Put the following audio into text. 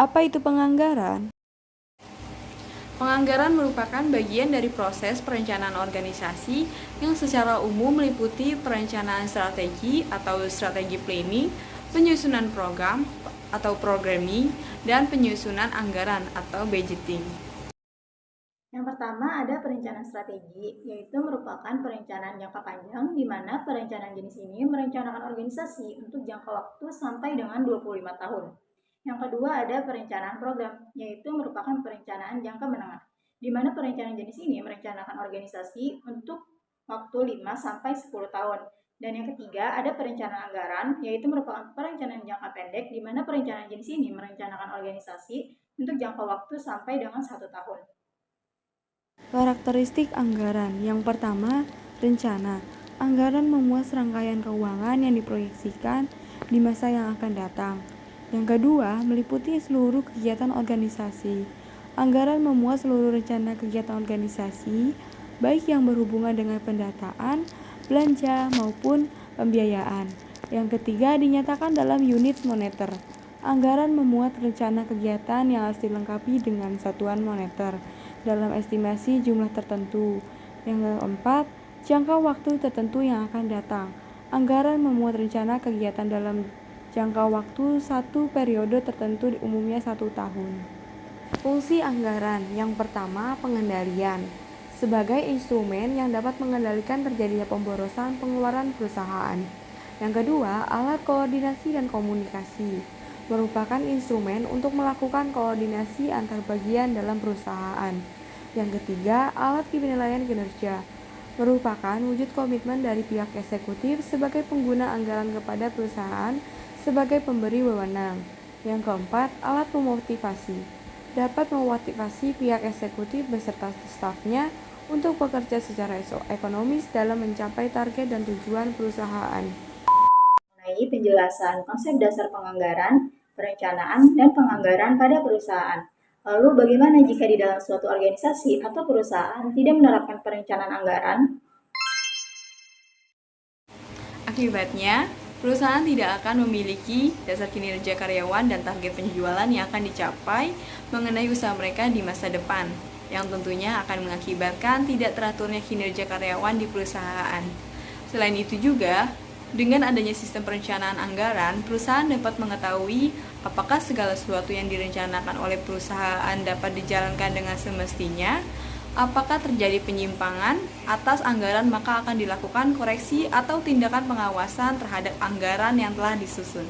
Apa itu penganggaran? Penganggaran merupakan bagian dari proses perencanaan organisasi yang secara umum meliputi perencanaan strategi atau strategi planning, penyusunan program atau programming, dan penyusunan anggaran atau budgeting. Yang pertama ada perencanaan strategi, yaitu merupakan perencanaan jangka panjang di mana perencanaan jenis ini merencanakan organisasi untuk jangka waktu sampai dengan 25 tahun. Yang kedua ada perencanaan program, yaitu merupakan perencanaan jangka menengah, di mana perencanaan jenis ini merencanakan organisasi untuk waktu 5 sampai 10 tahun. Dan yang ketiga ada perencanaan anggaran, yaitu merupakan perencanaan jangka pendek, di mana perencanaan jenis ini merencanakan organisasi untuk jangka waktu sampai dengan 1 tahun. Karakteristik anggaran. Yang pertama, rencana. Anggaran memuat serangkaian keuangan yang diproyeksikan di masa yang akan datang. Yang kedua, meliputi seluruh kegiatan organisasi. Anggaran memuat seluruh rencana kegiatan organisasi, baik yang berhubungan dengan pendataan, belanja, maupun pembiayaan. Yang ketiga, dinyatakan dalam unit moneter. Anggaran memuat rencana kegiatan yang harus dilengkapi dengan satuan moneter dalam estimasi jumlah tertentu. Yang keempat, jangka waktu tertentu yang akan datang. Anggaran memuat rencana kegiatan dalam jangka waktu satu periode tertentu, umumnya 1 tahun. Fungsi anggaran. Yang pertama, pengendalian. Sebagai instrumen yang dapat mengendalikan terjadinya pemborosan pengeluaran perusahaan. Yang kedua, alat koordinasi dan komunikasi. Merupakan instrumen untuk melakukan koordinasi antar bagian dalam perusahaan. Yang ketiga, alat penilaian kinerja. Merupakan wujud komitmen dari pihak eksekutif sebagai pengguna anggaran kepada perusahaan sebagai pemberi wewenang. Yang keempat, alat memotivasi. Dapat memotivasi pihak eksekutif beserta stafnya untuk bekerja secara ekonomis dalam mencapai target dan tujuan perusahaan. Mengenai penjelasan konsep dasar penganggaran, perencanaan, dan penganggaran pada perusahaan. Lalu bagaimana jika di dalam suatu organisasi atau perusahaan tidak menerapkan perencanaan anggaran? Akibatnya, perusahaan tidak akan memiliki dasar kinerja karyawan dan target penjualan yang akan dicapai mengenai usaha mereka di masa depan, yang tentunya akan mengakibatkan tidak teraturnya kinerja karyawan di perusahaan. Selain itu juga, dengan adanya sistem perencanaan anggaran, perusahaan dapat mengetahui apakah segala sesuatu yang direncanakan oleh perusahaan dapat dijalankan dengan semestinya. Apakah terjadi penyimpangan atas anggaran, maka akan dilakukan koreksi atau tindakan pengawasan terhadap anggaran yang telah disusun.